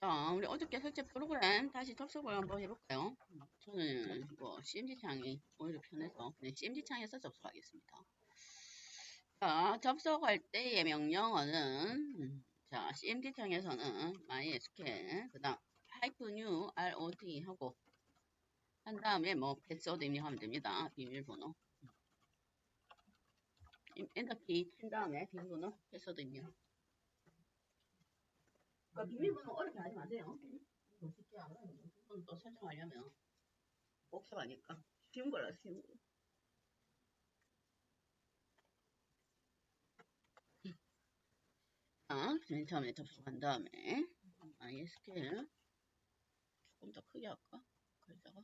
자, 우리 어저께 설치 프로그램 다시 접속을 한번 해볼까요? 저는 CMD 창이 오히려 편해서 그냥 CMD 창에서 접속하겠습니다. 자, 접속할 때의 명령어는 자, CMD 창에서는 MySQL 그다음 -new ROT 하고 한 다음에 패스워드 입력하면 됩니다. 비밀번호 엔터키 친 다음에 비밀번호 패스워드 입력. 그러니까 비밀번호 어렵게 하지 마세요. 쉽게 알아요. 비밀번호 또 설정하려면 복잡하니까 쉬운 거라 쉬운 거. 자, 맨 처음에 접속한 다음에 MySQL 조금 더 크게 할까? 글자가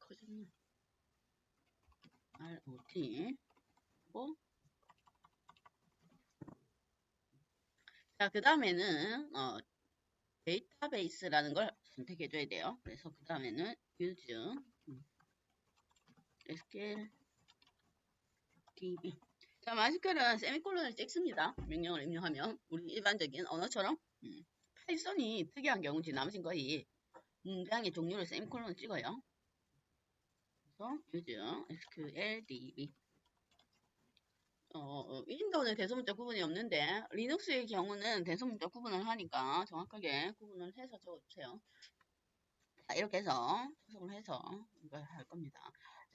커졌네. ROT 고 자, 그 다음에는 데이터베이스라는 걸 선택해 줘야 돼요. 그래서 그 다음에는 use SQL DB. 자, MySQL은 세미콜론을 찍습니다. 명령을 입력하면 우리 일반적인 언어처럼 파이썬이 특이한 경우지 나머진 거의 문장의 종류를 세미콜론을 찍어요. 그래서 use SQL DB. 윈도우는 대소문자 구분이 없는데 리눅스의 경우는 대소문자 구분을 하니까 정확하게 구분을 해서 적어주세요. 자, 이렇게 해서 접속을 해서 이걸 할 겁니다.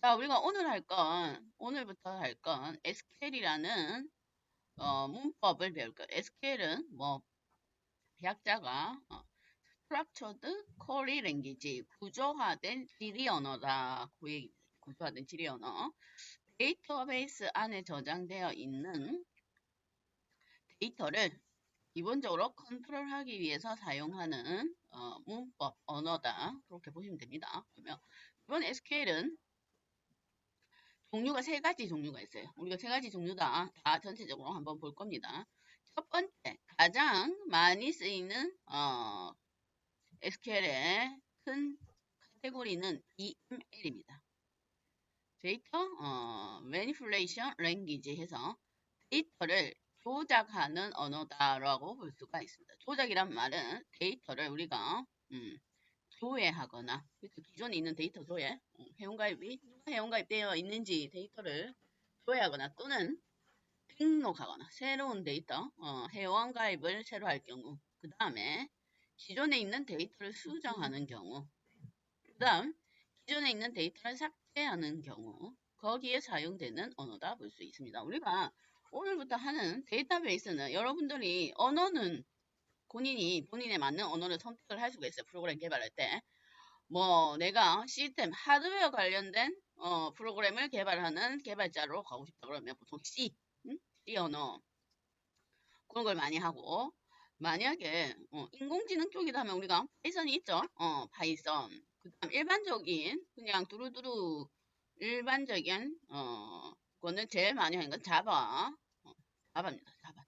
자, 우리가 오늘부터 할 건 SQL이라는 문법을 배울 거예요. SQL은 약자가 Structured Query Language, 구조화된 지리 언어다. 구조화된 지리 언어. 데이터베이스 안에 저장되어 있는 데이터를 기본적으로 컨트롤하기 위해서 사용하는 문법, 언어다. 그렇게 보시면 됩니다. 그러면 이번 SQL은 종류가 세 가지 종류가 있어요. 우리가 세 가지 종류다. 다 전체적으로 한번 볼 겁니다. 첫 번째, 가장 많이 쓰이는 SQL의 큰 카테고리는 DML입니다. 데이터 Manipulation Language 해서 데이터를 조작하는 언어다라고 볼 수가 있습니다. 조작이란 말은 데이터를 우리가 조회하거나 그래서 기존에 있는 데이터 조회, 회원가입이 누가 회원가입되어 있는지 데이터를 조회하거나 또는 등록하거나 새로운 데이터, 회원가입을 새로 할 경우 그 다음에 기존에 있는 데이터를 수정하는 경우 그 다음 기존에 있는 데이터를 삭제하는 경우 거기에 사용되는 언어다 볼 수 있습니다. 우리가 오늘부터 하는 데이터베이스는 여러분들이 언어는 본인에 맞는 언어를 선택을 할 수가 있어요. 프로그램 개발할 때. 내가 시스템, 하드웨어 관련된 프로그램을 개발하는 개발자로 가고 싶다 그러면 보통 C, C 언어 그런 걸 많이 하고 만약에 인공지능 쪽이다 하면 우리가 파이썬이 있죠. 파이썬. 그 다음 일반적인 그냥 두루두루 일반적인 그거는 제일 많이 하는 건 자바. 자바입니다. 자바.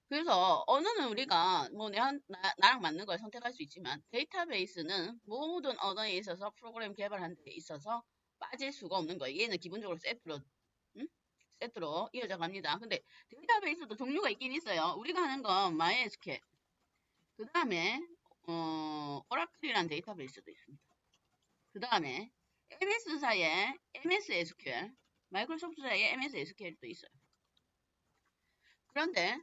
그래서 언어는 우리가 나랑 맞는 걸 선택할 수 있지만 데이터베이스는 모든 언어에 있어서 프로그램 개발하는 데 있어서 빠질 수가 없는 거예요. 얘는 기본적으로 세트로 이어져 갑니다. 근데 데이터베이스도 종류가 있긴 있어요. 우리가 하는 건 MySQL. 그 다음에 오라클이라는 데이터베이스도 있습니다. 그 다음에 MS사의 MS SQL, 마이크로소프트사의 MS SQL도 있어요. 그런데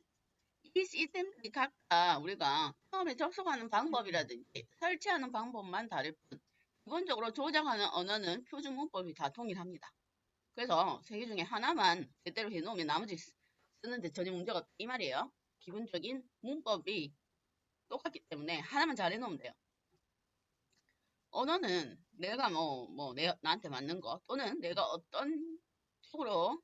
이 시스템들이 각각 우리가 처음에 접속하는 방법이라든지 설치하는 방법만 다를 뿐 기본적으로 조작하는 언어는 표준 문법이 다 동일합니다. 그래서 세 개 중에 하나만 제대로 해놓으면 나머지 쓰는데 전혀 문제가 없다 이 말이에요. 기본적인 문법이 똑같기 때문에 하나만 잘 해놓으면 돼요. 언어는 내가 나한테 맞는 거 또는 내가 어떤 쪽으로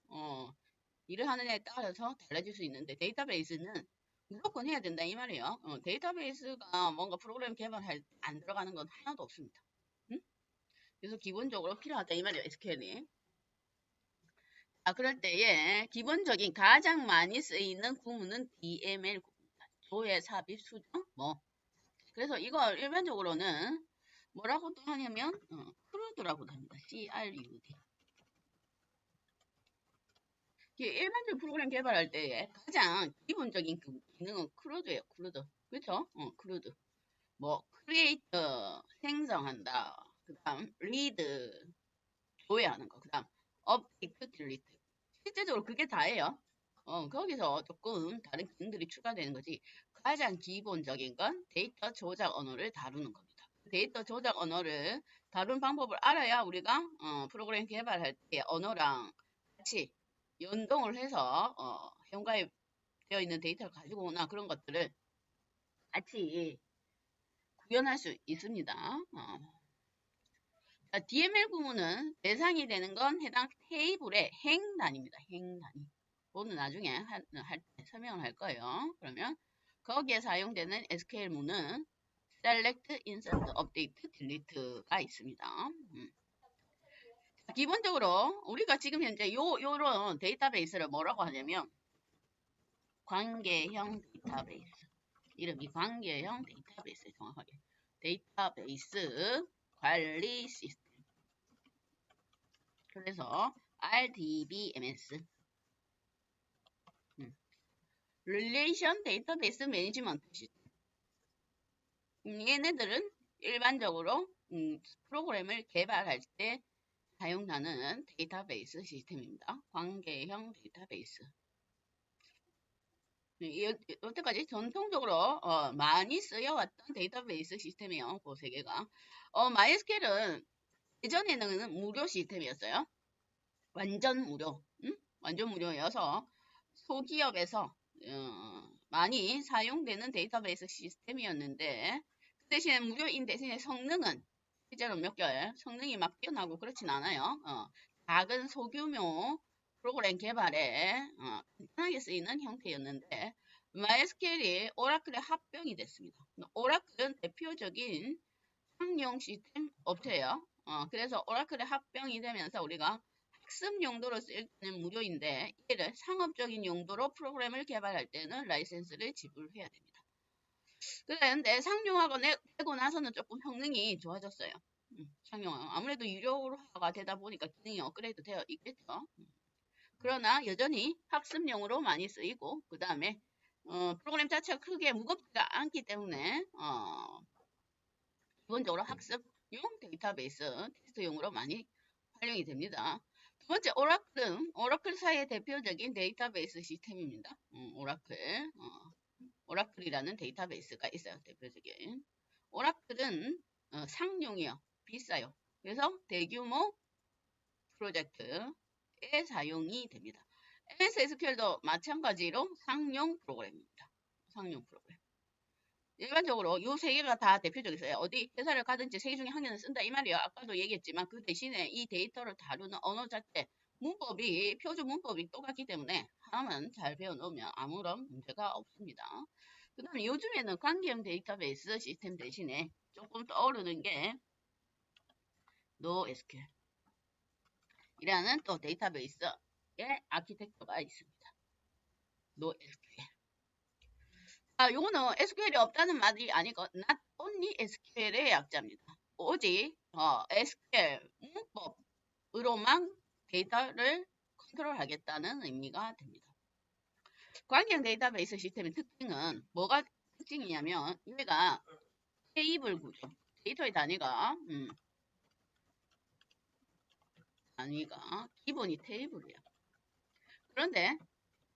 일을 하느냐에 따라서 달라질 수 있는데 데이터베이스는 무조건 해야 된다 이 말이에요. 데이터베이스가 뭔가 프로그램 개발할 때 안 들어가는 건 하나도 없습니다. 응? 그래서 기본적으로 필요하다 이 말이에요. SQL이. 그럴 때에 기본적인 가장 많이 쓰이는 구문은 DML 구문입니다. 조회, 삽입, 수정, 그래서 이걸 일반적으로는 뭐라고 또 하냐면 CRUD라고도 합니다. CRUD. 일반적인 프로그램 개발할 때 가장 기본적인 그 기능은 크루드예요. 크루드. 그렇죠? 크루드. 뭐 크리에이터 생성한다. 그다음 리드 조회하는 거. 그다음 업데이트 딜리트. 실제적으로 그게 다예요. 거기서 조금 다른 기능들이 추가되는 거지. 가장 기본적인 건 데이터 조작 언어를 다루는 겁니다. 데이터 조작 언어를 다루는 방법을 알아야 우리가 프로그램 개발할 때 언어랑 같이 연동을 해서 현가에 되어 있는 데이터를 가지고 오나 그런 것들을 같이 구현할 수 있습니다. 자, DML 구문은 대상이 되는 건 해당 테이블의 행 단위입니다. 행 단위. 그거는 나중에 할 때 설명을 할 거예요. 그러면 거기에 사용되는 SQL문은 select, insert, update, delete가 있습니다. 기본적으로 우리가 지금 현재 요런 데이터베이스를 뭐라고 하냐면 관계형 데이터베이스. 이름이 관계형 데이터베이스 정확하게. 데이터베이스 관리 시스템. 그래서 RDBMS. Relation Database Management 시스템. 얘네들은 일반적으로 프로그램을 개발할 때 사용하는 데이터베이스 시스템입니다. 관계형 데이터베이스. 여태까지 전통적으로 많이 쓰여왔던 데이터베이스 시스템이에요. 그 세 개가. MySQL은 예전에는 무료 시스템이었어요. 완전 무료. 완전 무료여서 소기업에서 많이 사용되는 데이터베이스 시스템이었는데 그 대신에 무료인 대신에 성능은 실제로 몇 개월 성능이 막 뛰어나고 그렇진 않아요. 작은 소규모 프로그램 개발에 간단하게 쓰이는 형태였는데 MySQL이 오라클의 합병이 됐습니다. 오라클은 대표적인 상용 시스템 업체예요. 그래서 오라클의 합병이 되면서 우리가 학습 용도로 쓸 때는 무료인데 이를 상업적인 용도로 프로그램을 개발할 때는 라이센스를 지불해야 됩니다. 그런데 상용화가 되고 나서는 조금 성능이 좋아졌어요. 상용화. 아무래도 유료화가 되다 보니까 기능이 업그레이드 되어 있겠죠. 그러나 여전히 학습용으로 많이 쓰이고 그 다음에 프로그램 자체가 크게 무겁지가 않기 때문에 기본적으로 학습용 데이터베이스 테스트용으로 많이 활용이 됩니다. 두 번째, 오라클은 오라클사의 대표적인 데이터베이스 시스템입니다. 오라클이라는 데이터베이스가 있어요. 대표적인. 오라클은 상용이요. 비싸요. 그래서 대규모 프로젝트에 사용이 됩니다. MS SQL도 마찬가지로 상용 프로그램입니다. 상용 프로그램. 일반적으로 이 세 개가 다 대표적이어요. 어디 회사를 가든지 세 개 중에 한 개는 쓴다 이 말이에요. 아까도 얘기했지만 그 대신에 이 데이터를 다루는 언어 자체 문법이 표준 문법이 똑같기 때문에 하나만 잘 배워놓으면 아무런 문제가 없습니다. 그 다음에 요즘에는 관계형 데이터베이스 시스템 대신에 조금 떠오르는 게 NoSQL 이라는 또 데이터베이스의 아키텍처가 있습니다. NoSQL. 요거는 SQL이 없다는 말이 아니고 not only SQL의 약자입니다. 오직 SQL 문법으로만 데이터를 컨트롤하겠다는 의미가 됩니다. 관계형 데이터베이스 시스템의 특징은 뭐가 특징이냐면 얘가 테이블 구조, 데이터의 단위가 기본이 테이블이에요. 그런데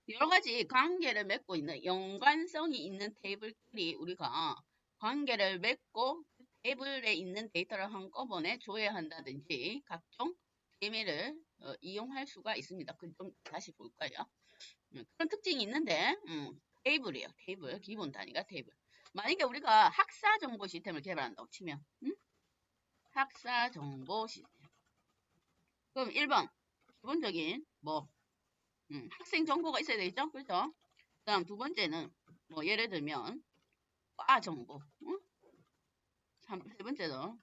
여러 가지 관계를 맺고 있는 연관성이 있는 테이블끼리 우리가 관계를 맺고 테이블에 있는 데이터를 한꺼번에 조회한다든지 각종 DML을 이용할 수가 있습니다. 그 좀 다시 볼까요? 그런 특징이 있는데 테이블이에요. 테이블 기본 단위가 테이블. 만약에 우리가 학사 정보 시스템을 개발한다고 치면 학사 정보 시스템. 그럼 1번 기본적인 학생 정보가 있어야 되겠죠? 그렇죠? 그 다음 두 번째는 예를 들면 과 정보, 세 번째는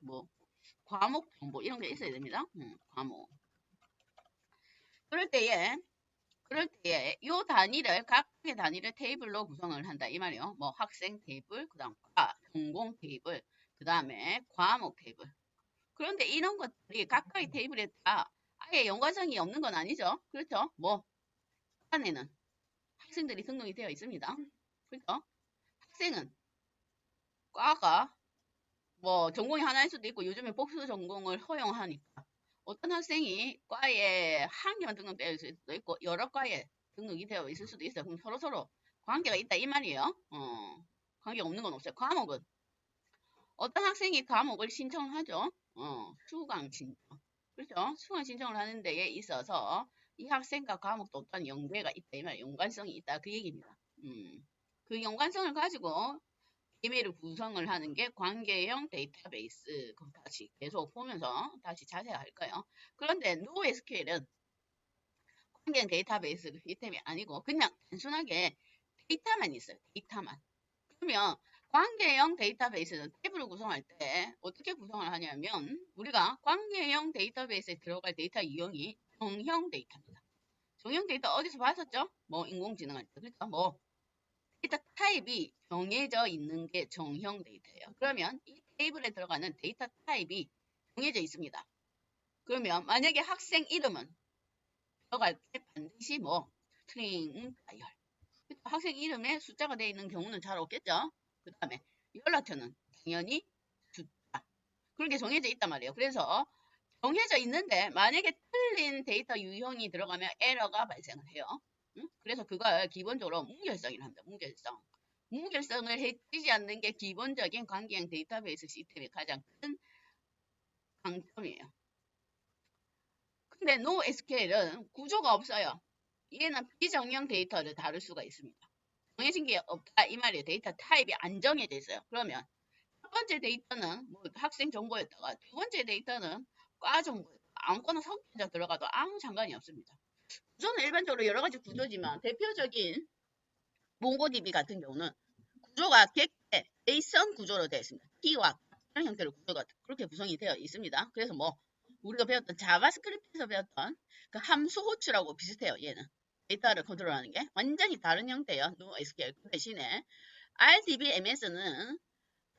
과목 정보 이런 게 있어야 됩니다. 과목. 그럴 때에 요 단위를 각각의 단위를 테이블로 구성을 한다 이 말이에요. 학생 테이블, 그다음 과 전공 테이블, 그 다음에 과목 테이블. 그런데 이런 것들이 각각의 테이블에 다 아예 연관성이 없는 건 아니죠. 그렇죠? 안에는 학생들이 등록이 되어 있습니다. 그렇죠? 학생은 과가 뭐 전공이 하나일 수도 있고 요즘에 복수 전공을 허용하니까 어떤 학생이 과에 한 개만 등록되어 있을 수도 있고 여러 과에 등록이 되어 있을 수도 있어요. 그럼 서로 관계가 있다 이 말이에요. 관계가 없는 건 없어요. 과목은 어떤 학생이 과목을 신청을 하죠. 수강 신청. 그렇죠? 수강 신청을 하는 데에 있어서 이 학생과 과목도 어떤 연계가 있다 이 말, 연관성이 있다 그 얘기입니다. 그 연관성을 가지고 이메일을 구성을 하는 게 관계형 데이터베이스. 그럼 다시 계속 보면서 다시 자세히 할까요? 그런데 NoSQL은 관계형 데이터베이스 시스템이 아니고 그냥 단순하게 데이터만 있어요. 데이터만. 그러면 관계형 데이터베이스는 탭을 구성할 때 어떻게 구성을 하냐면 우리가 관계형 데이터베이스에 들어갈 데이터 유형이 정형 데이터입니다. 정형 데이터 어디서 봤었죠? 뭐 인공지능 할 때. 그렇죠? 뭐 데이터 타입이 정해져 있는 게 정형 데이터예요. 그러면 이 테이블에 들어가는 데이터 타입이 정해져 있습니다. 그러면 만약에 학생 이름은 들어갈 때 반드시 뭐 스트링 다이얼. 학생 이름에 숫자가 되어 있는 경우는 잘 없겠죠? 그 다음에 연락처는 당연히 숫자. 그런 게 정해져 있단 말이에요. 그래서 정해져 있는데 만약에 틀린 데이터 유형이 들어가면 에러가 발생을 해요. 그래서 그걸 기본적으로 무결성이라 합니다. 무결성. 무결성을 해치지 않는 게 기본적인 관계형 데이터베이스 시스템의 가장 큰 강점이에요. 근데 NoSQL은 구조가 없어요. 얘는 비정형 데이터를 다룰 수가 있습니다. 정해진 게 없다 이 말이에요. 데이터 타입이 안 정해져 있어요. 그러면 첫 번째 데이터는 뭐 학생 정보였다가 두 번째 데이터는 과 정보였다가 아무거나 섞여져 들어가도 아무 상관이 없습니다. 구조는 일반적으로 여러 가지 구조지만 대표적인 몽고DB 같은 경우는 구조가 객체, JSON 구조로 되어 있습니다. T와 이런 형태로 구조가 그렇게 구성이 되어 있습니다. 그래서 뭐 우리가 배웠던 자바스크립트에서 배웠던 그 함수 호출하고 비슷해요. 얘는 데이터를 컨트롤하는 게 완전히 다른 형태예요. NoSQL 그 대신에 RDBMS는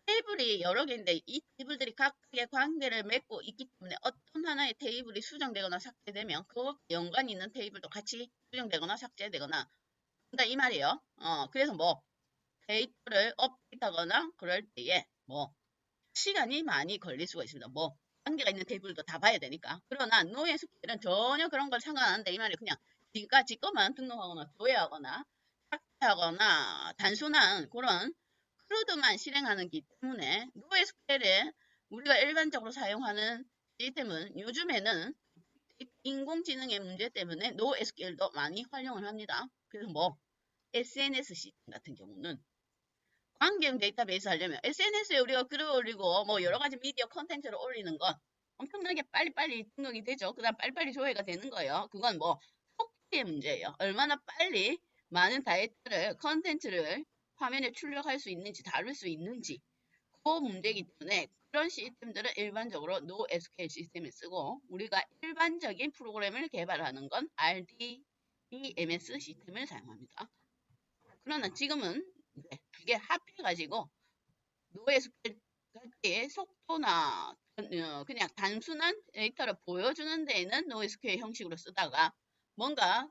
테이블이 여러 개인데 이 테이블들이 각각의 관계를 맺고 있기 때문에 어떤 하나의 테이블이 수정되거나 삭제되면 그 연관이 있는 테이블도 같이 수정되거나 삭제되거나 한다 이 말이에요. 그래서 뭐 데이터를 업데이트하거나 그럴 때에 뭐 시간이 많이 걸릴 수가 있습니다. 뭐 관계가 있는 테이블도 다 봐야 되니까. 그러나 NoSQL은 전혀 그런 걸 상관 안 한다 이 말이에요. 그냥 지금까지 것만 등록하거나 조회하거나 삭제하거나 단순한 그런 크루드만 실행하는 기 때문에 NoSQL에 우리가 일반적으로 사용하는 시스템은 요즘에는 인공지능의 문제 때문에 NoSQL도 많이 활용을 합니다. 그래서 뭐 SNS 시스템 같은 경우는 관계형 데이터베이스 하려면 SNS에 우리가 글을 올리고 뭐 여러 가지 미디어 컨텐츠를 올리는 건 엄청나게 빨리빨리 등록이 되죠. 그 다음 빨리빨리 조회가 되는 거예요. 그건 뭐 속도의 문제예요. 얼마나 빨리 많은 데이터를 컨텐츠를 화면에 출력할 수 있는지 다룰 수 있는지 그 문제이기 때문에 그런 시스템들은 일반적으로 NoSQL 시스템을 쓰고 우리가 일반적인 프로그램을 개발하는 건 RDBMS 시스템을 사용합니다. 그러나 지금은 두 개 합해가지고 NoSQL의 속도나 그냥 단순한 데이터를 보여주는 데에는 NoSQL 형식으로 쓰다가 뭔가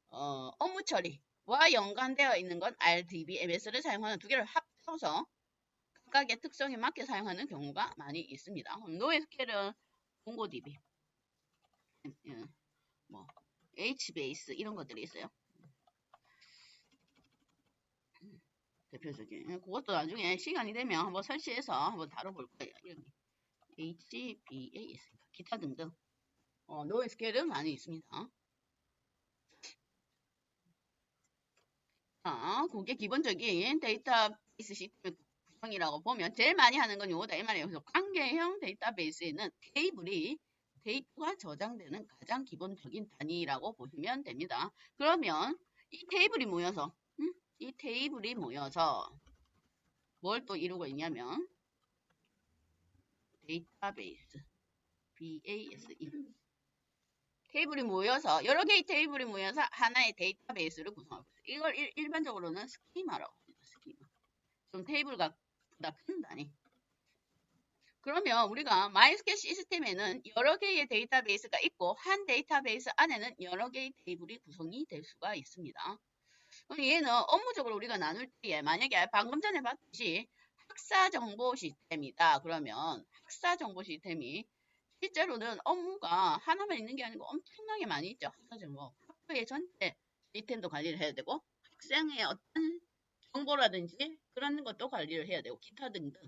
업무 처리와 연관되어 있는 건 RDBMS를 사용하는 두 개를 합쳐서 각각의 특성에 맞게 사용하는 경우가 많이 있습니다. NoSQL은 몽고DB, 뭐 HBase 이런 것들이 있어요. 대표적인 그것도 나중에 시간이 되면 한번 설치해서 한번 다뤄볼 거예요. 이름이 HBAS 기타 등등 NoSQL은 많이 있습니다. 그게 기본적인 데이터베이스 시스템 구성이라고 보면 제일 많이 하는 건 요거다 이 말이에요. 그래서 관계형 데이터베이스에는 테이블이 데이터가 저장되는 가장 기본적인 단위라고 보시면 됩니다. 그러면 이 테이블이 모여서 뭘 또 이루고 있냐면 데이터베이스 BASE 테이블이 모여서 여러 개의 테이블이 모여서 하나의 데이터베이스를 구성하고 있어요. 이걸 일반적으로는 스키마라고 합니다. 스키마. 좀 테이블과 보다 큰 단위. 그러면 우리가 MySQL 시스템에는 여러 개의 데이터베이스가 있고 한 데이터베이스 안에는 여러 개의 테이블이 구성이 될 수가 있습니다. 그럼 얘는 업무적으로 우리가 나눌 때에 만약에 방금 전에 봤듯이 학사정보 시스템이다. 그러면 학사정보 시스템이 실제로는 업무가 하나만 있는 게 아니고 엄청나게 많이 있죠. 학사정보. 학교의 전체 시스템도 관리를 해야 되고 학생의 어떤 정보라든지 그런 것도 관리를 해야 되고 기타 등등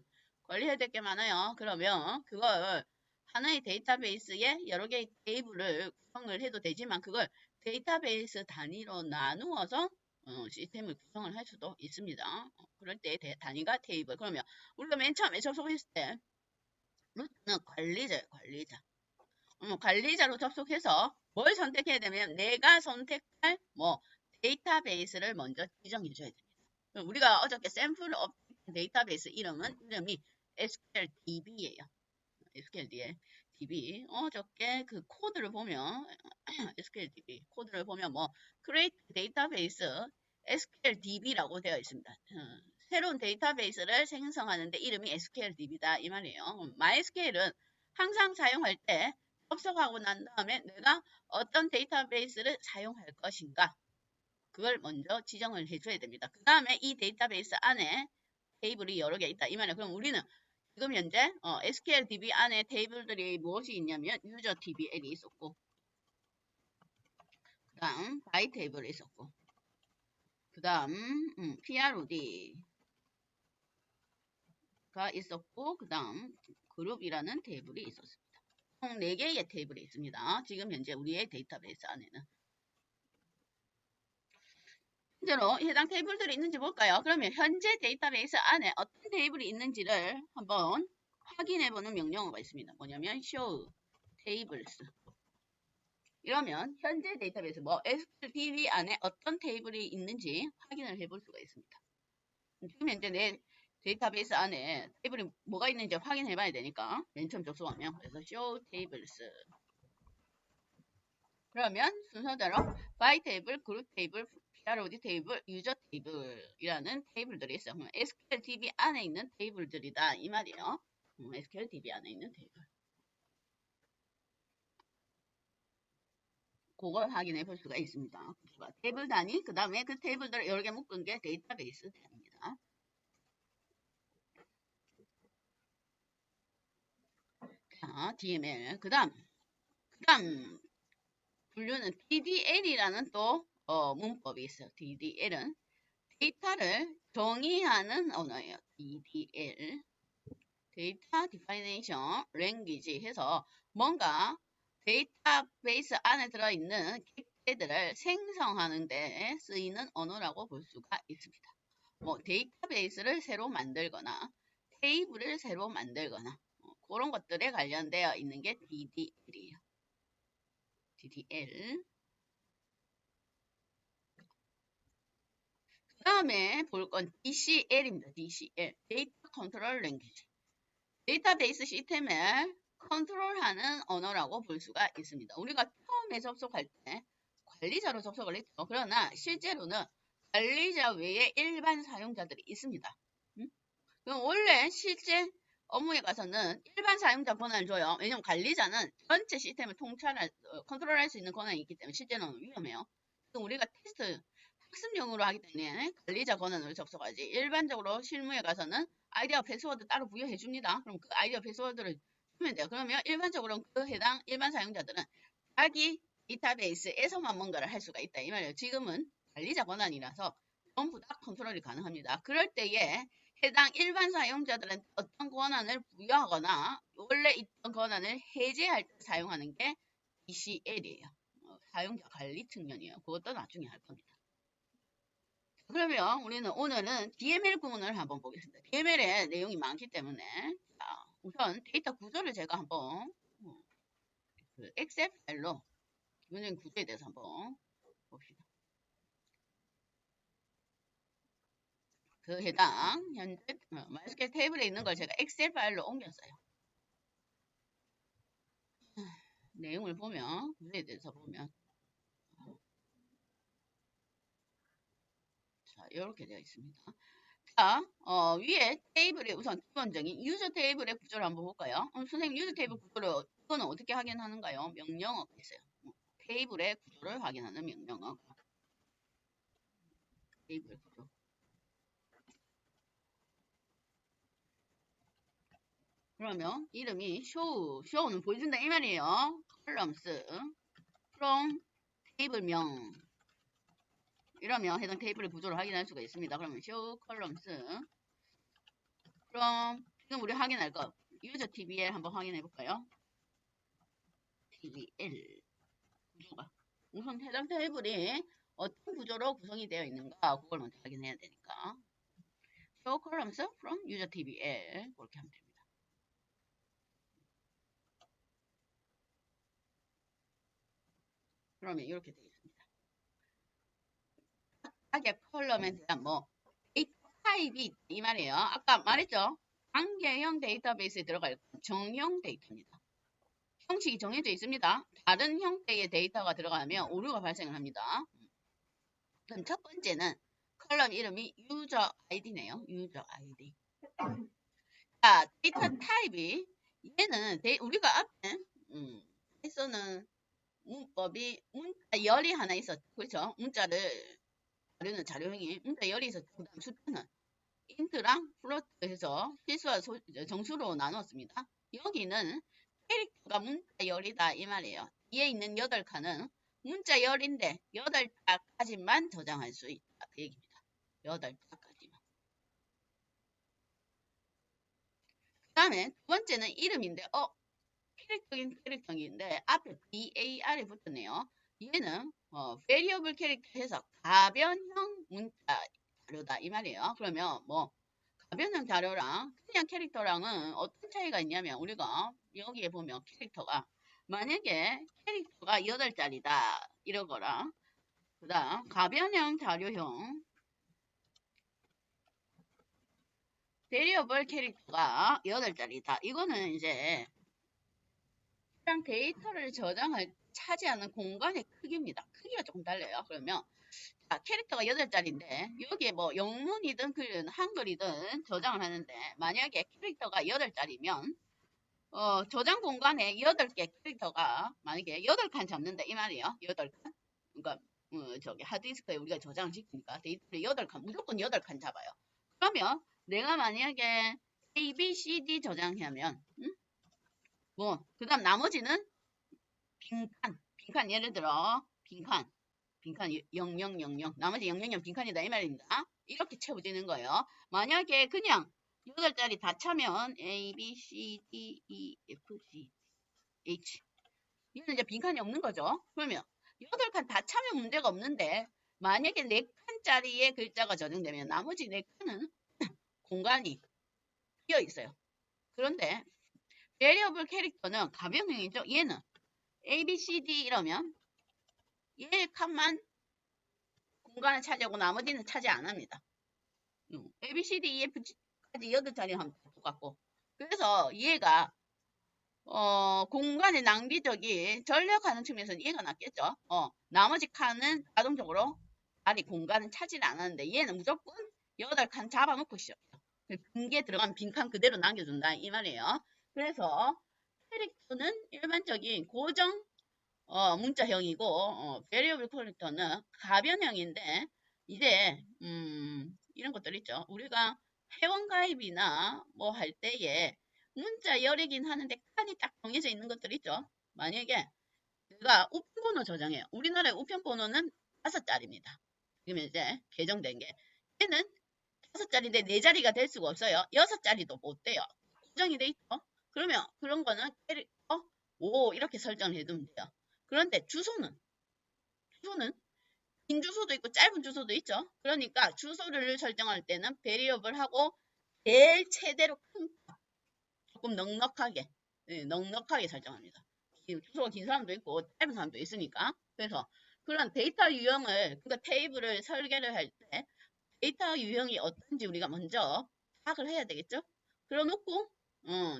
관리해야 될 게 많아요. 그러면 그걸 하나의 데이터베이스에 여러 개의 테이블을 구성을 해도 되지만 그걸 데이터베이스 단위로 나누어서 시스템을 구성을 할 수도 있습니다. 그럴 때 단위가 테이블. 그러면 우리가 맨 처음에 접속했을 때 루트는 관리자예요. 관리자. 관리자로 접속해서 뭘 선택해야 되면 내가 선택할 데이터베이스를 먼저 지정해 줘야 됩니다. 우리가 어저께 샘플 업데이트 데이터베이스 이름이 SQLDB예요. SQLDB. 어저께 그 코드를 보면 SQLDB 코드를 보면 create 데이터베이스 SQLDB라고 되어 있습니다. 새로운 데이터베이스를 생성하는데 이름이 SQLDB다 이 말이에요. MySQL은 항상 사용할 때 접속하고 난 다음에 내가 어떤 데이터베이스를 사용할 것인가 그걸 먼저 지정을 해줘야 됩니다. 그 다음에 이 데이터베이스 안에 테이블이 여러 개 있다 이 말이에요. 그럼 우리는 지금 현재 SQLDB 안에 테이블들이 무엇이 있냐면 유저 DBL이 있었고 그 다음 바이 테이블이 있었고 그 다음 PROD가 있었고 그 다음 그룹이라는 테이블이 있었습니다. 총 4개의 테이블이 있습니다. 지금 현재 우리의 데이터베이스 안에는 현재로 해당 테이블들이 있는지 볼까요? 그러면 현재 데이터베이스 안에 어떤 테이블이 있는지를 한번 확인해보는 명령어가 있습니다. 뭐냐면 show tables 이러면 현재 데이터베이스 SQLDB 안에 어떤 테이블이 있는지 확인을 해볼 수가 있습니다. 지금 현재 내 데이터베이스 안에 테이블이 뭐가 있는지 확인해 봐야 되니까 맨 처음 접속하면 그래서 show tables 그러면 순서대로 by 테이블, 그룹 테이블, PROD 테이블, 유저 테이블이라는 테이블들이 있어요. SQLDB 안에 있는 테이블들이다 이 말이에요. SQLDB 안에 있는 테이블. 그걸 확인해 볼 수가 있습니다. 테이블 단위, 그 다음에 그 테이블들을 여러 개 묶은 게 데이터베이스 단위입니다. 자, DML. 그 다음 분류는 DDL이라는 또 문법이 있어요. DDL은 데이터를 정의하는 언어예요. DDL. 데이터 디파이네이션 랭귀지 해서 뭔가 데이터베이스 안에 들어있는 객체들을 생성하는 데 쓰이는 언어라고 볼 수가 있습니다. 데이터베이스를 새로 만들거나 테이블을 새로 만들거나 그런 것들에 관련되어 있는 게 DDL이에요. DDL. 그 다음에 볼 건 DCL입니다. DCL. 데이터 컨트롤 랭귀지. 데이터베이스 시스템을 컨트롤하는 언어라고 볼 수가 있습니다. 우리가 처음에 접속할 때 관리자로 접속을 했죠. 그러나 실제로는 관리자 외에 일반 사용자들이 있습니다. 그럼 원래 실제 업무에 가서는 일반 사용자 권한을 줘요. 왜냐하면 관리자는 전체 시스템을 컨트롤할 수 있는 권한이 있기 때문에 실제는 위험해요. 그럼 우리가 테스트 학습용으로 하기 때문에 관리자 권한으로 접속하지. 일반적으로 실무에 가서는 아이디어 패스워드 따로 부여해 줍니다. 그럼 그 아이디어 패스워드를 주면 돼요. 그러면 일반적으로 그 해당 일반 사용자들은 자기 데이터베이스에서만 뭔가를 할 수가 있다. 이 말이에요. 지금은 관리자 권한이라서 전부 다 컨트롤이 가능합니다. 그럴 때에 해당 일반 사용자들은 어떤 권한을 부여하거나 원래 있던 권한을 해제할 때 사용하는 게 DCL이에요. 사용자 관리 측면이에요. 그것도 나중에 할 겁니다. 그러면 우리는 오늘은 DML 구문을 한번 보겠습니다. DML의 내용이 많기 때문에 자, 우선 데이터 구조를 제가 한번 그 엑셀 파일로 기본적인 구조에 대해서 한번 봅시다. 그 해당 현재 MySQL 테이블에 있는 걸 제가 엑셀 파일로 옮겼어요. 내용을 보면 구조에 대해서 보면 자 이렇게 되어 있습니다. 자, 위에 테이블에 우선 기본적인 유저 테이블의 구조를 한번 볼까요? 선생님 유저 테이블 구조를 이거는 어떻게 확인하는가요? 명령어가 있어요. 테이블의 구조를 확인하는 명령어. 테이블 구조. 그러면 이름이 show는 보여준다 이 말이에요. columns from 테이블명 이러면 해당 테이블의 구조를 확인할 수가 있습니다. 그러면 show columns from 지금 우리 확인할 거 user TBL 한번 확인해 볼까요? TBL 구조가 우선 해당 테이블이 어떤 구조로 구성이 되어 있는가 그걸 먼저 확인해야 되니까 show columns from user TBL 그렇게 하면 됩니다. 그러면 이렇게 되어 있습니다. 각각의 컬럼에 대한 데이터 타입이 이 말이에요. 아까 말했죠. 단계형 데이터베이스에 들어갈 정형 데이터입니다. 형식이 정해져 있습니다. 다른 형태의 데이터가 들어가면 오류가 발생을 합니다. 그럼 첫 번째는 컬럼 이름이 유저 아이디네요. 유저 아이디. 자, 데이터 타입이 얘는 우리가 앞에 에서는 문법이 문자 열이 하나 있었죠. 그렇죠? 문자를 다루는 자료형이 문자 열이 있었죠. 그 다음 숫자는 인트랑 플로트 해서 실수와 정수로 나눴습니다. 여기는 캐릭터가 문자 열이다 이 말이에요. 뒤에 있는 8칸은 문자 열인데 8자까지만 저장할 수 있다 그 얘기입니다. 8자까지만. 그 다음에 두 번째는 이름인데 캐릭터긴 캐릭터인데 앞에 VAR이 붙었네요. 얘는 variable 캐릭터 해서 가변형 문자 자료다 이 말이에요. 그러면 가변형 자료랑 그냥 캐릭터랑은 어떤 차이가 있냐면 우리가 여기에 보면 캐릭터가 만약에 캐릭터가 8자리다 이러거나 그 다음 가변형 자료형 variable 캐릭터가 8자리다. 이거는 이제 해당 데이터를 저장할 차지하는 공간의 크기입니다. 크기가 조금 달라요. 그러면 자, 캐릭터가 8자리인데 여기에 영문이든 글은 한글이든 저장을 하는데 만약에 캐릭터가 8자리면 저장 공간에 8개 캐릭터가 만약에 8칸 잡는다 이 말이에요. 8칸. 그러니까 저기 하드디스크에 우리가 저장을 시키니까 데이터를 8칸 무조건 8칸 잡아요. 그러면 내가 만약에 A, B, C, D 저장하면 그 다음 나머지는 빈칸 예를 들어 빈칸 0000 나머지 000 빈칸이다 이 말입니다. 이렇게 채워지는 거예요. 만약에 그냥 8자리 다 차면 A, B, C, D, E, F, G, H 이거는 이제 빈칸이 없는 거죠. 그러면 8칸 다 차면 문제가 없는데 만약에 4칸짜리의 글자가 저장되면 나머지 4칸은 공간이 비어 있어요. 그런데 variable 캐릭터는 가변형이죠. 얘는 A, B, C, D 이러면 얘 칸만 공간을 차지하고 나머지는 차지 안 합니다. A, B, C, D, E, F, G까지 8자리 하면 똑같고 그래서 얘가 공간의 낭비적인 전략하는 측면에서는 얘가 낫겠죠. 나머지 칸은 자동적으로 자리 공간은 차지를 안 하는데 얘는 무조건 8칸 잡아놓고 시작해요. 빈게 들어가면 빈칸 그대로 남겨준다 이 말이에요. 그래서 캐릭터는 일반적인 고정 문자형이고 variable 캐릭터는 가변형인데 이제 이런 것들 있죠. 우리가 회원가입이나 할 때에 문자 열이긴 하는데 칸이 딱 정해져 있는 것들 있죠. 만약에 내가 우편번호 저장해요. 우리나라의 우편번호는 5자리입니다. 그러면 이제 개정된 게 얘는 5자리인데 4자리가 될 수가 없어요. 6자리도 못 돼요. 고정이 돼 있죠. 그러면 그런 거는 캐릭터 5 이렇게 설정을 해두면 돼요. 그런데 주소는 긴 주소도 있고 짧은 주소도 있죠. 그러니까 주소를 설정할 때는 베리어블 하고 제일 최대로 큰 조금 넉넉하게 설정합니다. 주소가 긴 사람도 있고 짧은 사람도 있으니까. 그래서 그런 데이터 유형을 그러니까 테이블을 설계를 할 때 데이터 유형이 어떤지 우리가 먼저 파악을 해야 되겠죠. 그래놓고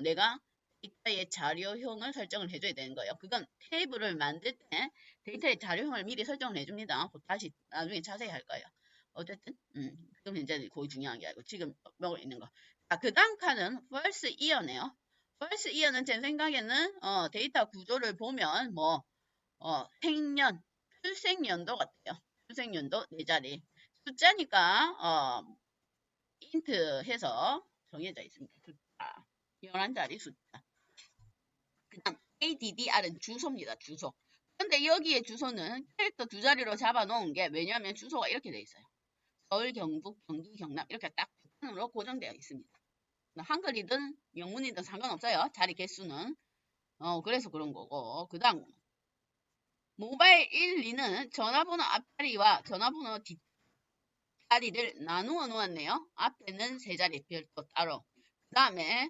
내가 데이터의 자료형을 설정을 해줘야 되는 거예요. 그건 테이블을 만들 때 데이터의 자료형을 미리 설정을 해줍니다. 다시 나중에 자세히 할 거예요. 어쨌든, 지금 현재 거의 중요한 게 아니고, 지금 먹고 있는 거. 자, 그 다음 칸은 first year네요. first year는 제 생각에는, 데이터 구조를 보면, 생년, 출생연도 같아요. 출생연도 4자리. 숫자니까, int 해서 정해져 있습니다. 숫자. 11자리 숫자. 그 다음, ADDR은 주소입니다. 주소. 근데 여기에 주소는 캐릭터 2자리로 잡아놓은 게 왜냐하면 주소가 이렇게 돼 있어요. 서울, 경북, 경기, 경남 이렇게 딱 패턴으로 고정되어 있습니다. 한글이든 영문이든 상관없어요. 자리 개수는. 그래서 그런 거고. 그 다음 모바일 1, 2는 전화번호 앞자리와 전화번호 뒷자리를 나누어 놓았네요. 앞에는 3자리 별도 따로. 그 다음에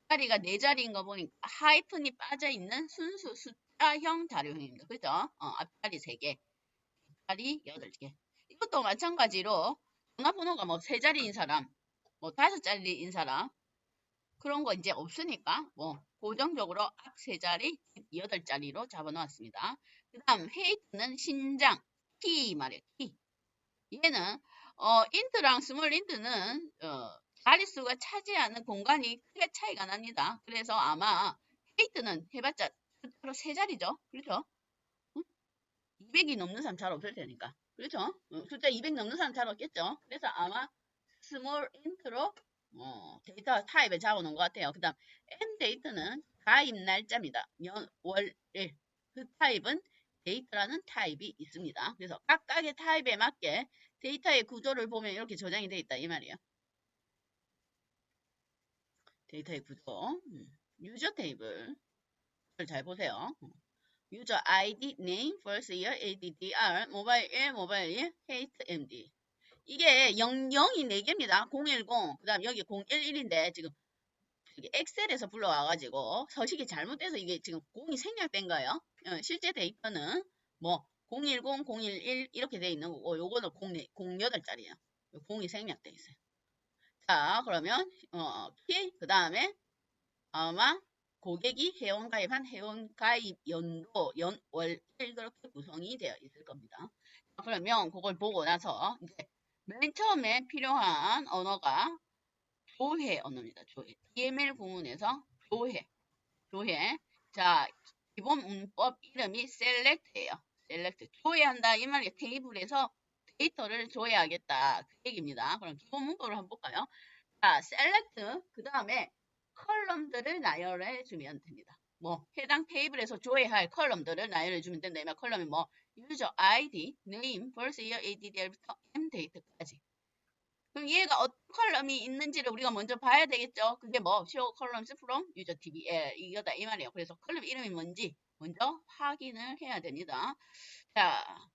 뒷자리가 4자리인 거 보니까 하이픈이 빠져있는 순수 숫자형 자료형입니다. 그죠? 앞자리 3개, 뒷자리 8개. 이것도 마찬가지로 전화번호가 3자리인 사람, 5자리인 사람 그런 거 이제 없으니까 고정적으로 앞 3자리, 뒷 8자리로 잡아놓았습니다. 그 다음 헤이트는 신장, 키 말이에요. 키. 얘는 인트랑 스몰 인트는 자릿수가 차지하는 공간이 크게 차이가 납니다. 그래서 아마 헤이트는 해봤자 숫자로 3자리죠. 그렇죠? 200이 넘는 사람 잘 없을 테니까. 그렇죠? 숫자 200 넘는 사람 잘 없겠죠? 그래서 아마 스몰 인트로 데이터 타입에 잡아놓은 것 같아요. 그 다음 M 데이터는 가입 날짜입니다. 년, 월, 일. 그 타입은 데이터라는 타입이 있습니다. 그래서 각각의 타입에 맞게 데이터의 구조를 보면 이렇게 저장이 되어 있다 이 말이에요. 데이터의 구조. 유저 테이블 잘 보세요. 유저 ID, name, first year, ADDR, 모바일 1, 모바일 1, hate, MD. 이게 00이 4개입니다. 010, 그 다음 여기 011인데 지금 엑셀에서 불러와가지고 서식이 잘못돼서 이게 지금 0이 생략된 거예요. 실제 데이터는 010, 011 이렇게 돼 있는 거고 요거는 08자리예요. 0이 생략돼 있어요. 자 그러면 그 다음에 아마 고객이 회원가입한 회원가입 연도, 월, 일 그렇게 구성이 되어 있을 겁니다. 그러면 그걸 보고 나서 이제 맨 처음에 필요한 언어가 조회 언어입니다. 조회. DML 구문에서 조회. 자, 기본 문법 이름이 select예요. select. 조회한다. 이 말이 테이블에서 데이터를 조회하겠다. 그 얘기입니다. 그럼 기본 문법을 한번 볼까요? 자, select. 그 다음에 컬럼들을 나열해 주면 됩니다. 해당 테이블에서 조회할 컬럼들을 나열해 주면 된다. 컬럼이 user ID, name, birth year, ADDR부터 M 데이터까지. 그럼 얘가 어떤 컬럼이 있는지를 우리가 먼저 봐야 되겠죠. 그게 show columns from user DBL 이거다 이 말이에요. 그래서 컬럼 이름이 뭔지 먼저 확인을 해야 됩니다. 자,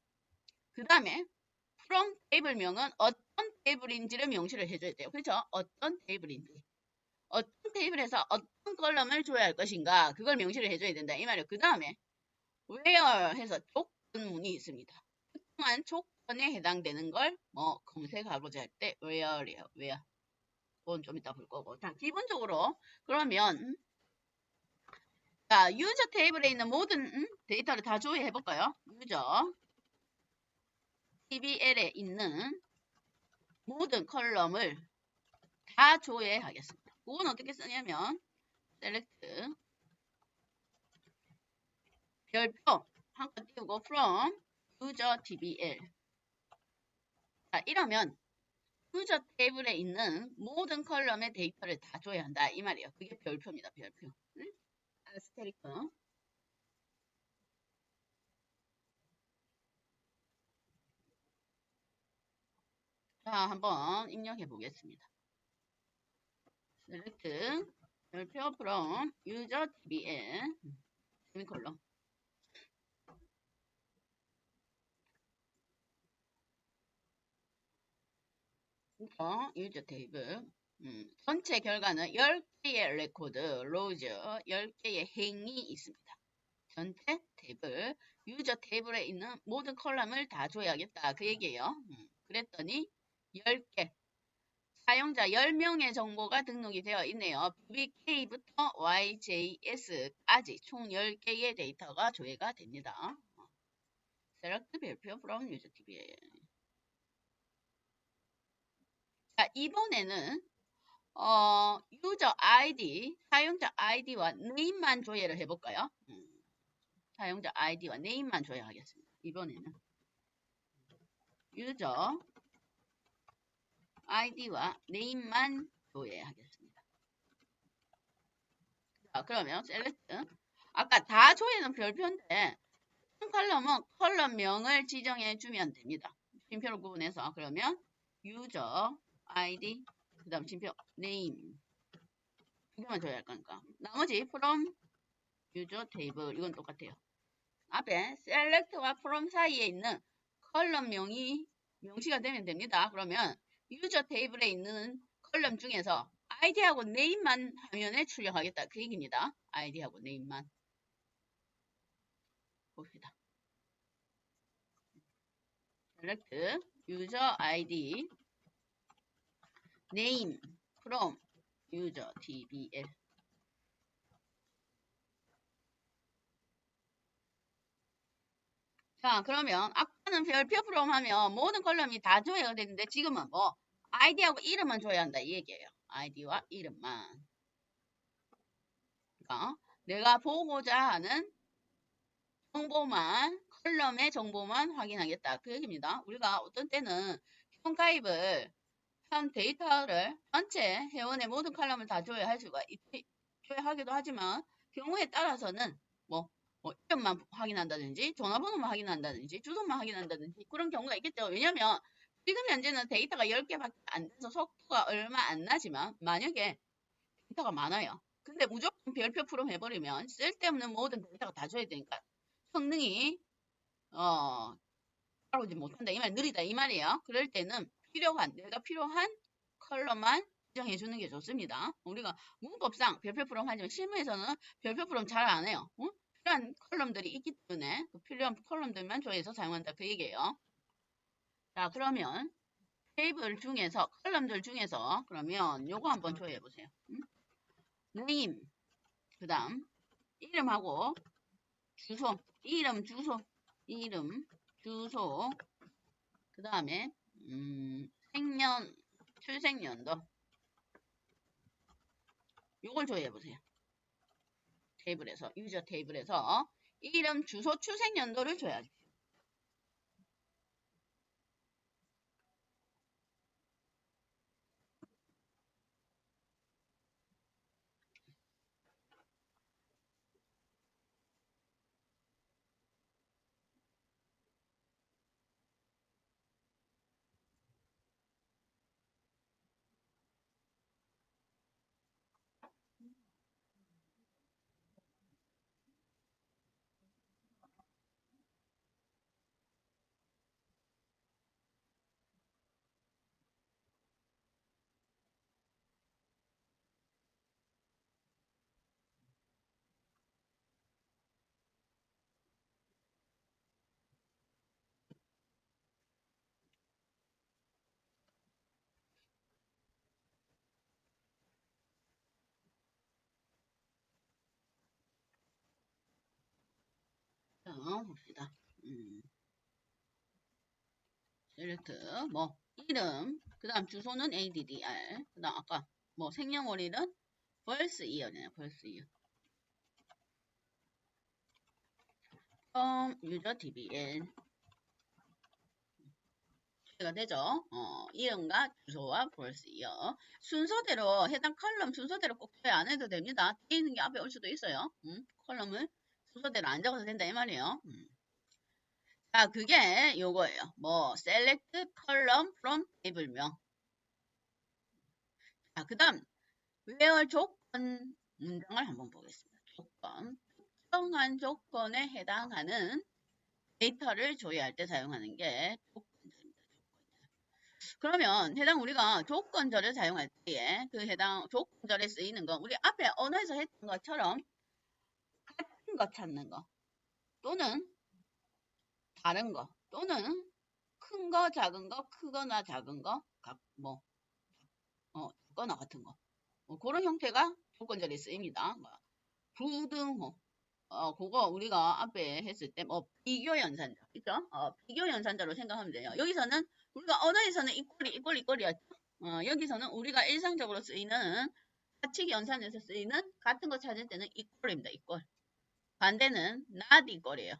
그 다음에 from 테이블명은 어떤 테이블인지를 명시를 해줘야 돼요. 그렇죠? 어떤 테이블인지. 어떤 테이블에서 어떤 컬럼을 줘야 할 것인가 그걸 명시를 해줘야 된다 이 말이에요. 그 다음에 where 해서 조건문이 있습니다. 특정한 조건에 해당되는 걸 검색하고자 할 때 where예요. where. 그건 좀 이따 볼 거고. 자, 기본적으로 그러면 자, 유저 테이블에 있는 모든 데이터를 다 조회해 볼까요? 유저 TBL에 있는 모든 컬럼을 다 조회하겠습니다. 그건 어떻게 쓰냐면 select 별표 한 칸 띄우고 from user DBL. 자, 이러면 유저 테이블에 있는 모든 컬럼의 데이터를 다 줘야 한다 이 말이에요. 그게 별표입니다. 별표. 아스테리크. 자, 한번 입력해 보겠습니다. select 별표 from user DBL 세미콜론. 유저 테이블 전체 결과는 10개의 레코드, 로즈, 10개의 행이 있습니다. 전체 테이블, 유저 테이블에 있는 모든 컬럼을 다 줘야겠다. 그 얘기예요. 그랬더니 10개, 사용자 10명의 정보가 등록이 되어 있네요. BBK부터 YJS까지 총 10개의 데이터가 조회가 됩니다. Select 별표 from user DBL. 자, 이번에는 유저 아이디, 사용자 아이디와 네임만 조회를 해볼까요? 사용자 아이디와 네임만 조회하겠습니다. 이번에는 유저 아이디와 네임만 조회하겠습니다. 자, 그러면 셀렉트. 아까 다 조회는 별표인데 한 컬럼은 컬럼명을 지정해 주면 됩니다. 쉼표를 구분해서 그러면 유저 아이디 그 다음 쉼표 네임 이거만 줘야 할 거니까 나머지 from 유저 테이블 이건 똑같아요. 앞에 select와 from 사이에 있는 컬럼명이 명시가 되면 됩니다. 그러면 유저 테이블에 있는 컬럼 중에서 아이디하고 네임만 화면에 출력하겠다 그 얘기입니다. 아이디하고 네임만 봅시다. select 유저 아이디 name from user dbl. 자, 그러면 아까는 별표 from 하면 모든 컬럼이 다 조회가 되는데 지금은 뭐 아이디하고 이름만 조회한다 이 얘기예요. 아이디와 이름만. 그러니까 내가 보고자 하는 정보만 컬럼의 정보만 확인하겠다 그 얘기입니다. 우리가 어떤 때는 회원가입을 한 데이터를 전체 회원의 모든 컬럼을 다 조회할 수가 조회하기도 하지만 경우에 따라서는 뭐 이름만 확인한다든지 전화번호만 확인한다든지 주소만 확인한다든지 그런 경우가 있겠죠. 왜냐면 지금 현재는 데이터가 10개밖에 안 돼서 속도가 얼마 안 나지만 만약에 데이터가 많아요. 근데 무조건 별표 프롬 해버리면 쓸데없는 모든 데이터가 다 줘야 되니까 성능이 따라오지 못한다 이 말, 느리다 이 말이에요. 그럴 때는 내가 필요한 컬러만 지정해 주는 게 좋습니다. 우리가 문법상 별표 프롬 하지만 실무에서는 별표 프롬 잘 안 해요. 필요한 컬럼들이 있기 때문에 그 필요한 컬럼들만 조회해서 사용한다 그 얘기예요. 자, 그러면 테이블 중에서 컬럼들 중에서 그러면 요거 한번 조회해 보세요. name 그 다음 이름하고 주소 이름 주소 그 다음에 출생년도 요걸 조회해 보세요. 테이블에서 유저 테이블에서 이름 주소 출생연도를 줘야지. 자, 봅시다. 셀렉트 뭐 이름 그 다음 주소는 ADDR 그 다음 아까 뭐 생년월일은 birth year네요. birth year. 유저 DBL 가 되죠. 이름과 주소와 birth year 순서대로 해당 컬럼 순서대로 꼭 조회 안 해도 됩니다. 뒤에 있는 게 앞에 올 수도 있어요. 컬럼을 순서대로 안 적어도 된다 이 말이에요. 자, 그게 요거예요. 뭐 select column from table명. 자, 그 다음 where 조건 문장을 한번 보겠습니다. 조건. 특정한 조건에 해당하는 데이터를 조회할 때 사용하는 게 조건절입니다. 그러면 해당 우리가 조건절을 사용할 때에 그 해당 조건절에 쓰이는 거 우리 앞에 언어에서 했던 것처럼 같은 거 찾는 거 또는 다른 거 또는 큰 거 작은 거 크거나 작은 거 뭐 작거나 같은 거 그런 형태가 조건절에 쓰입니다. 부등호 그거 우리가 앞에 했을 때 뭐 비교 연산자 있죠? 비교 연산자로 생각하면 돼요. 여기서는 우리가 언어에서는 이꼴이었죠. 여기서는 우리가 일상적으로 쓰이는 사칙 연산에서 쓰이는 같은 거 찾을 때는 equal입니다. equal. 반대는 not equal이에요.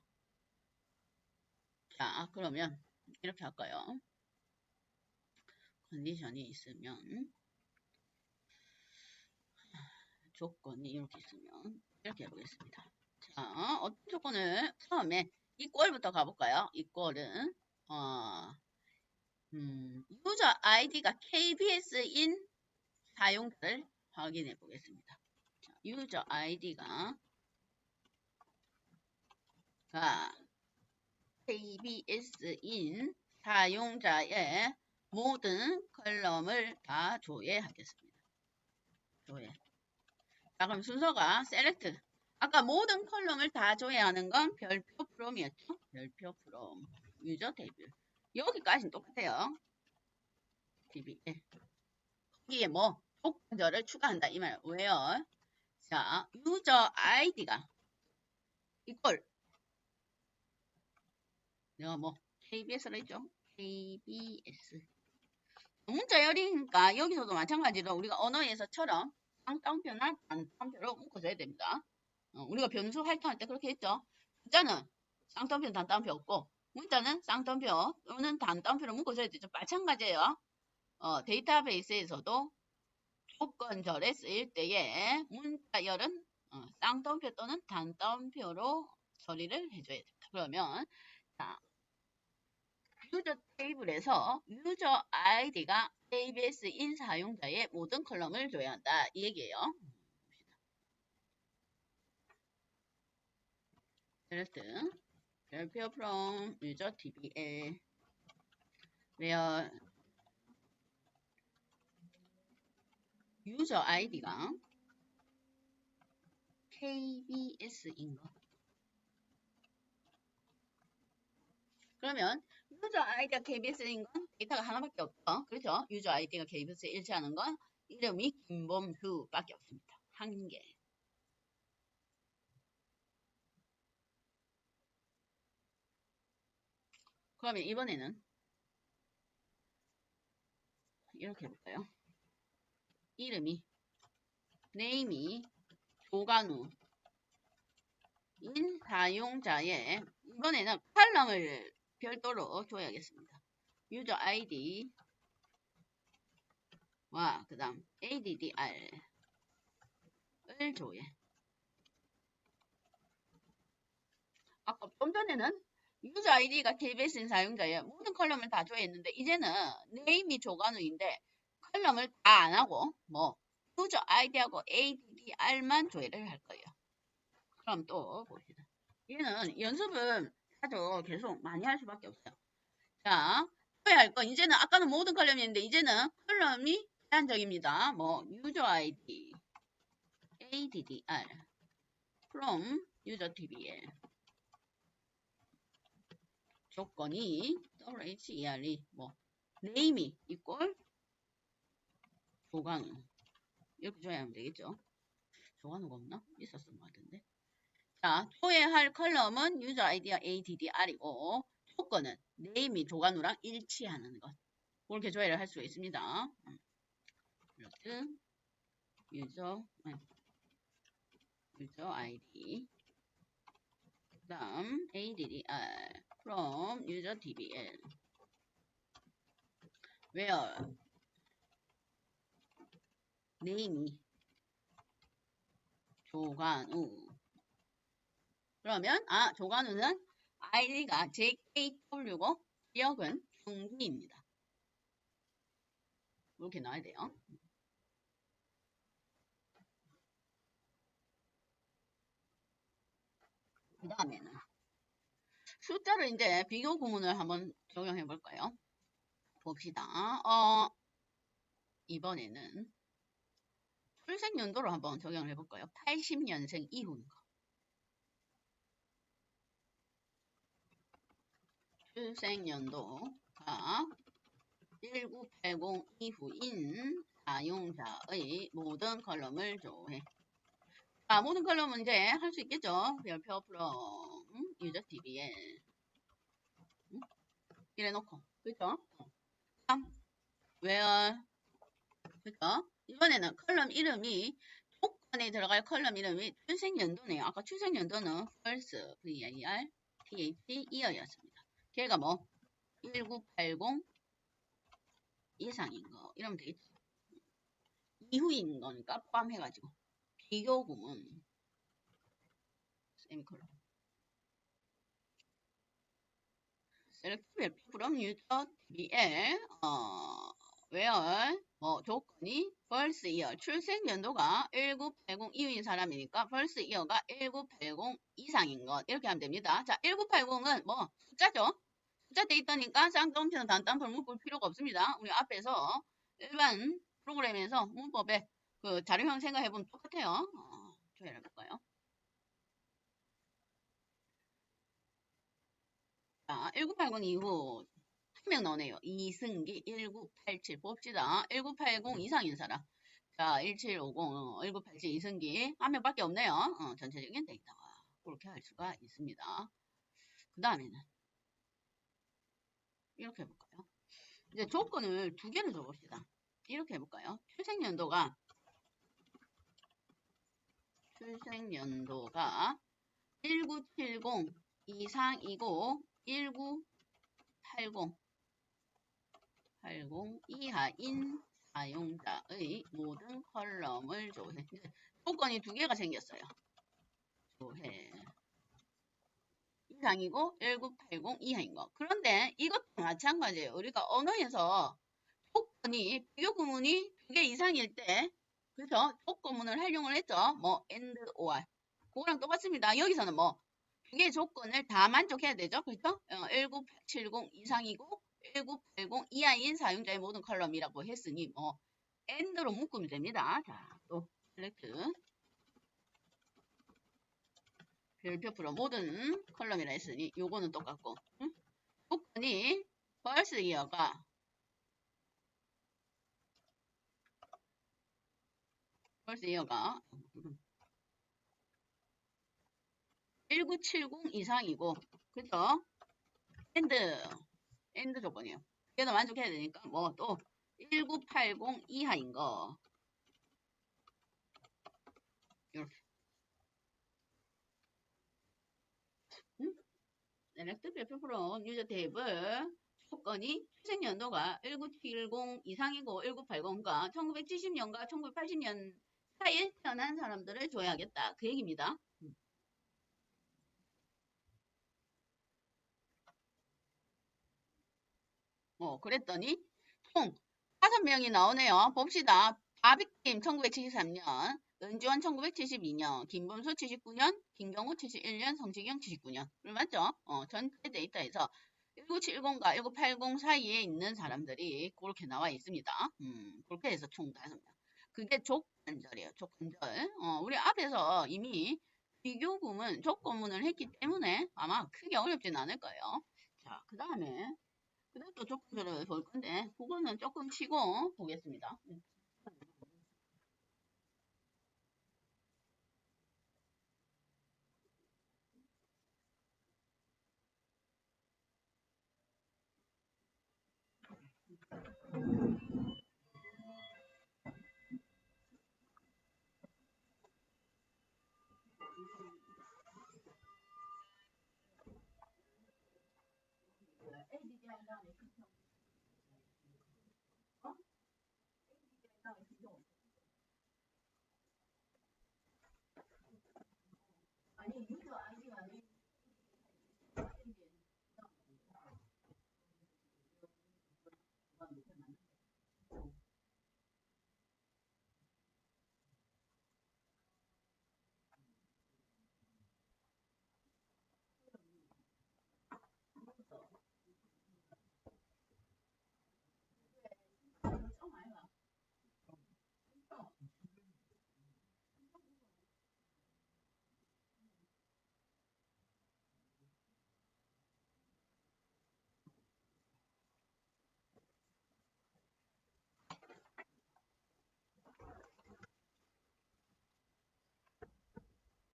자, 그러면 이렇게 할까요? 컨디션이 있으면 조건이 이렇게 있으면 이렇게 해보겠습니다. 자, 어떤 조건을 처음에 equal부터 가볼까요? equal은 유저 아이디가 KBS인 사용자를 확인해 보겠습니다. 자, 유저 아이디가 KBS인 사용자의 모든 컬럼을 다 조회하겠습니다. 조회. 자, 그럼 순서가 select. 아까 모든 컬럼을 다 조회하는 건 별표 from이었죠? 별표 from. 유저 테이블. 여기까지는 똑같아요. DBL. 거기에 뭐 조건절을 추가한다 이 말. 왜요? 자, 유저 아이디가 이걸 내가 뭐 KBS로 했죠? KBS. 문자 열이니까 여기서도 마찬가지로 우리가 언어에서처럼 쌍따옴표나 단따옴표로 묶어줘야 됩니다. 우리가 변수 활동할 때 그렇게 했죠. 숫자는 쌍따옴표는 단따옴표 없고 문자는 쌍따옴표 또는 단따옴표로 묶어줘야 되죠. 마찬가지예요. 데이터베이스에서도 조건절에 쓰일 때에 문자열은 쌍따옴표 또는 단따옴표로 처리를 해줘야 됩니다. 그러면 자, 유저 테이블에서 유저 아이디가 KBS인 사용자의 모든 컬럼을 줘야 한다. 이 얘기예요. select 별표 from user DBL where 유저 아이디가 KBS인 거. 그러면 유저 아이디가 KBS인 건 데이터가 하나밖에 없죠. 그렇죠? 유저 아이디가 KBS에 일치하는 건 이름이 김범수밖에 없습니다. 한 개. 그러면 이번에는 이렇게 해볼까요? 이름이 네임이 조간우 인 사용자의 이번에는 컬럼을 별도로 줘야겠습니다. 유저 아이디와 그 다음 ADDR을 조회. 아까 좀 전에는 유저 아이디가 KBS인 사용자의 모든 컬럼을 다 조회했는데 이제는 네임이 조간우인데 컬럼을 다 안하고 뭐 유저 아이디하고 ADDR만 조회를 할 거예요. 그럼 또 봅시다. 얘는 연습을 아주 계속 많이 할 수밖에 없어요. 자, 조회할 거 이제는 아까는 모든 컬럼이었는데 이제는 컬럼이 제한적입니다. 뭐 유저 아이디 ADDR from user DBL 조건이 WHERE 뭐 name이 equal 조간우 이렇게 줘야 하면 되겠죠. 조간우가 없나? 있었던 것 같은데. 자, 조회할 컬럼은 유저 아이디와 ADDR이고 조건은 name이 조간우랑 일치하는 것. 그렇게 조회를 할 수가 있습니다. 플러스 유저 아이디 그 다음 ADDR from user DBL where name이 조간우 그러면 조간우는 아이디가 JKW고 지역은 경기입니다. 이렇게 나와야 돼요. 그 다음에는 숫자를 이제 비교 구문을 한번 적용해 볼까요? 봅시다. 이번에는 출생 연도로 한번 적용을 해볼까요? 80년생 이후인 거. 출생 연도가 1980 이후인 사용자의 모든 컬럼을 조회. 자, 모든 컬럼은 이제 할 수 있겠죠? 별표 from user DBL 이래 놓고 그렇죠? where 그죠? 이번에는 컬럼 이름이 조건에 들어갈 컬럼 이름이 출생연도네요. 아까 출생연도는 first, VIR, TH, year였습니다. 걔가 뭐 1980 이상인 거 이러면 되겠지. 이후인 거니까 포함해가지고 비교구문 세미콜론. select from user DBL where 조건이 first year 출생 연도가 1980 이후인 사람이니까 first year가 1980 이상인 것 이렇게 하면 됩니다. 자, 1980은 뭐 숫자죠. 숫자 돼 있다니까 쌍따옴표는 단따옴표를 묶을 필요가 없습니다. 우리 앞에서 일반 프로그램에서 문법에 그 자료형 생각해보면 똑같아요. 조회해볼까요? 자, 1980 이후 한 명 나오네요. 이승기 1987 봅시다. 1980 이상인 사람. 자, 1750, 1987 이승기 한 명밖에 없네요. 전체적인 데이터가 그렇게 할 수가 있습니다. 그 다음에는 이렇게 해볼까요? 이제 조건을 두 개를 줘봅시다. 이렇게 해볼까요? 출생연도가 1970 이상이고 1980 이하인 사용자의 모든 컬럼을 조회. 조건이 두 개가 생겼어요. 조회. 이상이고 1980 이하인 거. 그런데 이것도 마찬가지예요. 우리가 언어에서 조건이 비교 구문이 두 개 이상일 때 그래서 조건문을 활용을 했죠. 뭐 and or 그거랑 똑같습니다. 여기서는 뭐 두 개의 조건을 다 만족해야 되죠. 그렇죠? 1970 이상이고 1980 이하인 사용자의 모든 컬럼이라고 했으니 뭐 and로 묶으면 됩니다. 자, 또 select 별표프로 모든 컬럼이라 했으니 요거는 똑같고 응? 조건이 first year가 1970 이상이고 그죠? and 조건이에요. 얘도 만족해야 되니까 뭐 또 1980 이하인 거 이렇게 select 별표프로 유저 테이블 조건이 출생연도가 1970 이상이고 1980과 1970년과 1980년 사이에 태어난 사람들을 줘야겠다. 그 얘기입니다. 그랬더니 총 5명이 나오네요. 봅시다. 바비킴 1973년, 은지원 1972년, 김범수 79년, 김경호 71년, 성시경 79년. 맞죠? 전체 데이터에서 1970과 1980 사이에 있는 사람들이 그렇게 나와 있습니다. 그렇게 해서 총 5명. 그게 조건절이에요. 조건절. 우리 앞에서 이미 비교구문, 조건문을 했기 때문에 아마 크게 어렵진 않을 거예요. 자, 그 다음에 또 조건절을 볼 건데 그거는 조금 치고 보겠습니다.